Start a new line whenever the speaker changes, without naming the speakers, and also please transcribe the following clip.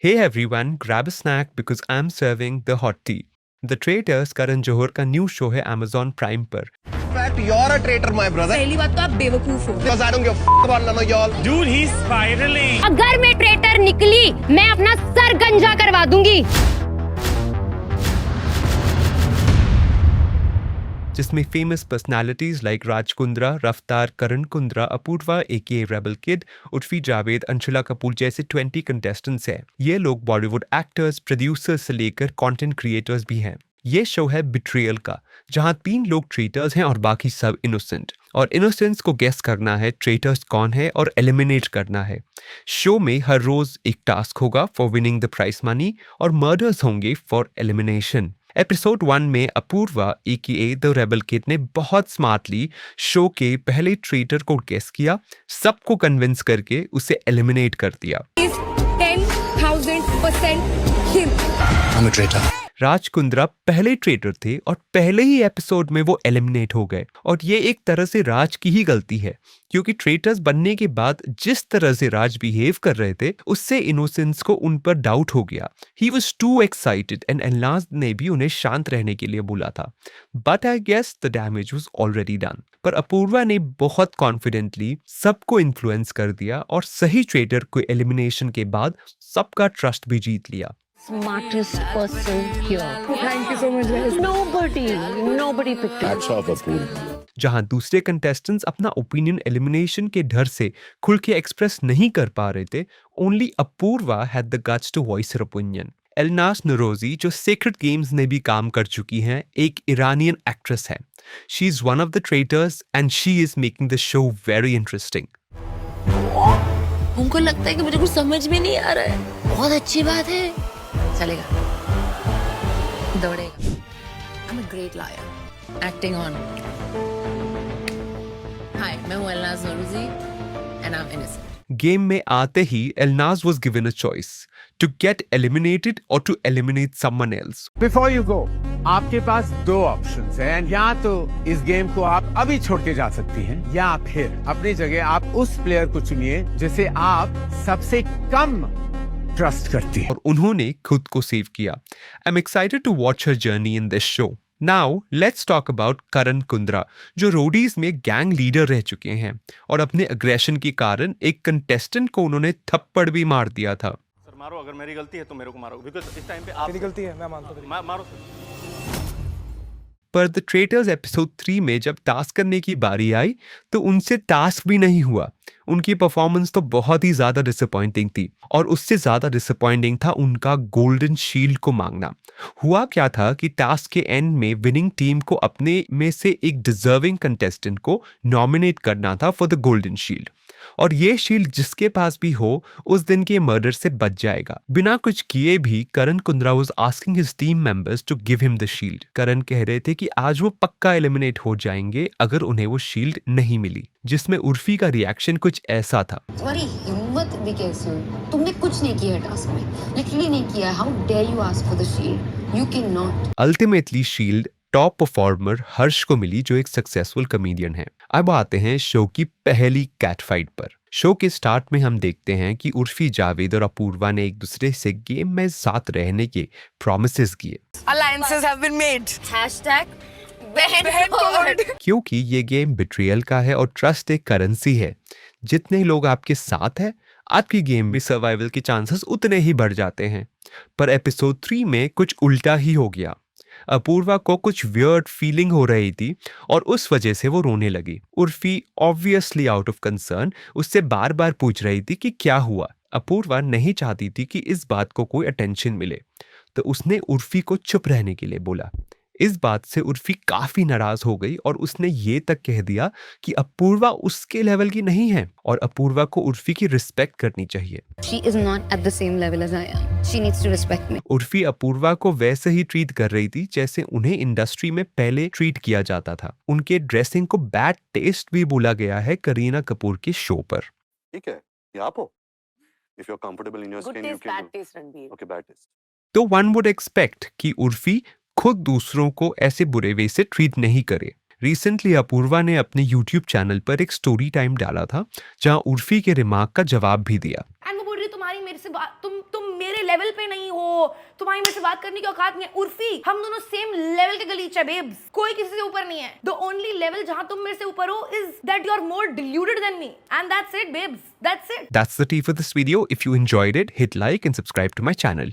Hey everyone, grab a snack because I'm serving the hot tea. The Traitors Karan Johar का new show है Amazon Prime पर।
fact, you're a traitor, my brother.
पहली बात तो आप बेवकूफ हो।
Because I don't give a about none of y'all.
Dude, he's spiraling.
अगर मैं ट्रेटर निकली, मैं अपना सर गंजा करवा दूंगी।
जिसमें famous personalities like Raj Kundra, रफ्तार, करण कुंद्रा, अपूर्वा एके रेबल किड, उर्फी जावेद, अंशुला कपूर जैसे 20 कंटेस्टेंट्स हैं। ये लोग बॉलीवुड एक्टर्स, प्रोड्यूसर्स से लेकर कंटेंट क्रिएटर्स भी हैं। ये शो है बिट्रियल का, जहां 3 लोग ट्रेटर्स हैं और बाकी सब इनोसेंट। और इनोसेंट्स को गेस करना है ट्रेटर्स कौन है और एलिमिनेट करना है। शो में हर रोज एक टास्क होगा for winning the prize money और मर्डर्स होंगे फॉर एलिमिनेशन। एपिसोड 1 में Apurva AKA the rebel kid ने बहुत स्मार्टली शो के पहले ट्रेटर को गेस किया, सबको कन्विंस करके उसे एलिमिनेट कर दिया।
10,000% him.
I'm a traitor.
Raj Kundra पहले ट्रेटर थे और पहले ही एपिसोड में वो एलिमिनेट हो गए। और ये एक तरह से राज की ही गलती है, क्योंकि ट्रेटर्स बनने के बाद जिस तरह से राज बिहेव कर रहे थे उससे इनोसेंस को उन पर डाउट हो गया। He was too excited and Elnaaz ने भी उन्हें शांत रहने के लिए बोला था, but I guess the damage was already done. पर अपूर्वा ने बहुत कॉन्फिडेंटली सबको इन्फ्लुएंस कर दिया और सही ट्रेटर को एलिमिनेशन के बाद सबका ट्रस्ट भी जीत लिया।
Smartest person here.
Thank you so much, guys.
Nobody picked you.
Hats off, Apoorva.
जहां दूसरे कंटेस्टेंट्स अपना ओपिनियन एलिमिनेशन के डर से खुल के एक्सप्रेस नहीं कर पा रहे थे, only Apurva had the guts to voice her opinion. Elnaaz Norouzi, जो सीक्रेट गेम्स में भी काम कर चुकी हैं, एक ईरानियन एक्ट्रेस है। She is one of the traitors and she is making the show very interesting.
उनको लगता है कि मुझे कुछ समझ में नहीं आ रहा है। बहुत अच्छी बात है, चलेगा, दौड़ेगा। I'm a great liar. Acting on. Hi, मैं हूँ Elnaaz Norouzi and I'm innocent.
Game में आते ही एलनाज was given a choice to get eliminated or to eliminate someone else.
Before you go, आपके पास 2 ऑप्शंस हैं। या तो इस गेम को आप अभी छोड़ के जा सकती हैं, या फिर अपनी जगह आप उस प्लेयर को चुनिए जिसे आप सबसे कम ट्रस्ट करती है।
और उन्होंने खुद को सेव किया। I am excited to watch her journey in this show. Now let's talk about Karan Kundra, जो रोडीज में गैंग लीडर रह चुके हैं और अपने अग्रेशन के कारण एक कंटेस्टेंट को उन्होंने थप्पड़ भी मार दिया था।
सर मारो, अगर मेरी गलती है तो मेरे को मारो, बिकॉज़ इस टाइम पे आप
गलती है, मैं मानता हूं।
मारो सर।
पर द ट्रेटर्स एपिसोड 3 में जब टास्क करने की बारी आई तो उनसे टास्क भी नहीं हुआ। उनकी परफॉर्मेंस तो बहुत ही ज्यादा डिसअपॉइंटिंग थी और उससे ज्यादा डिसअपॉइंटिंग था उनका गोल्डन शील्ड को मांगना। हुआ क्या था कि टास्क के एंड में विनिंग टीम को अपने में से एक डिजर्विंग कंटेस्टेंट को नॉमिनेट करना था फॉर द गोल्डन शील्ड, और ये शील्ड जिसके पास भी हो उस दिन के मर्डर से बच जाएगा। बिना कुछ किए भी Karan Kundra was asking his team members to give him the shield. Karan कह रहे थे कि आज वो पक्का एलिमिनेट हो जाएंगे अगर उन्हें वो शील्ड नहीं मिली, जिसमें उर्फी का रिएक्शन कुछ ऐसा था।
तुम्हारी हिम्मत भी कैसी हुई? तुमने कुछ नहीं किया टास्क में, लिटरली नहीं किया। How dare you ask for the shield? You can not.
Ultimately shield top performer Harsh को मिली, जो एक सक्सेसफुल कमेडियन है। अब आते हैं शो की पहली कैट फाइट पर। शो के स्टार्ट में हम देखते हैं कि उर्फी जावेद और अपूर्वा ने एक दूसरे से गेम में साथ रहने के प्रॉमिसेस किए।
Alliances have been made.
बहन forward.
क्योंकि ये गेम बिट्रियल का है और ट्रस्ट एक करेंसी है। जितने लोग आपके साथ हैं, आपकी गेम में सर्वाइवल के चांसेस उतने ही बढ़ जाते हैं। पर एपिसोड 3 में कुछ उल्टा ही हो गया। अपूर्वा को कुछ वियर्ड फीलिंग हो रही थी और उस वजह से वो रोने लगी। Urfi obviously out of concern उससे बार बार पूछ रही थी कि क्या हुआ। अपूर्वा नहीं चाहती थी कि इस बात को कोई अटेंशन मिले, तो उसने उर्फी को चुप रहने के लिए बोला। इस बात से उर्फी काफी नाराज हो गई और उसने ये तक कह दिया कि अपूर्वा उसके लेवल की नहीं है और अपूर्वा को उर्फी की रिस्पेक्ट करनी चाहिए।
She is not at the same level as I am. She needs to respect me.
Urfi Apoorva को वैसे ही ट्रीट कर रही थी जैसे उन्हें इंडस्ट्री में पहले ट्रीट किया जाता था। उनके ड्रेसिंग को बैड टेस्ट भी बोला गया है करीना कपूर के शो पर।
ठीक है, ये आप हो। If you're comfortable in your
Good
skin, you
taste,
can
bad
do.
taste, Ranbir.
Okay, bad taste.
तो वन वुड एक्सपेक्ट कि उर्फी खुद दूसरों को ऐसे बुरे वे से ट्रीट नहीं करे। रिसेंटली अपूर्वा ने अपने YouTube चैनल पर एक स्टोरी टाइम डाला था जहां उर्फी के रिमार्क का जवाब भी दिया।
And वो बोल रही तुम्हारी मेरे से
तुम मेरे लेवल पे नहीं हो, तुम्हारी मेरे से बात करने की औकात नहीं है। उर्फी, हम दोनों सेम लेवल के गलीचे बेब्स, कोई किसी से ऊपर नहीं है। द ओनली लेवल जहां तुम मेरे से ऊपर हो is that you are more deluded than me, and that's it babes, that's it.
That's the tea for this video. If you enjoyed it, hit like and subscribe to my channel.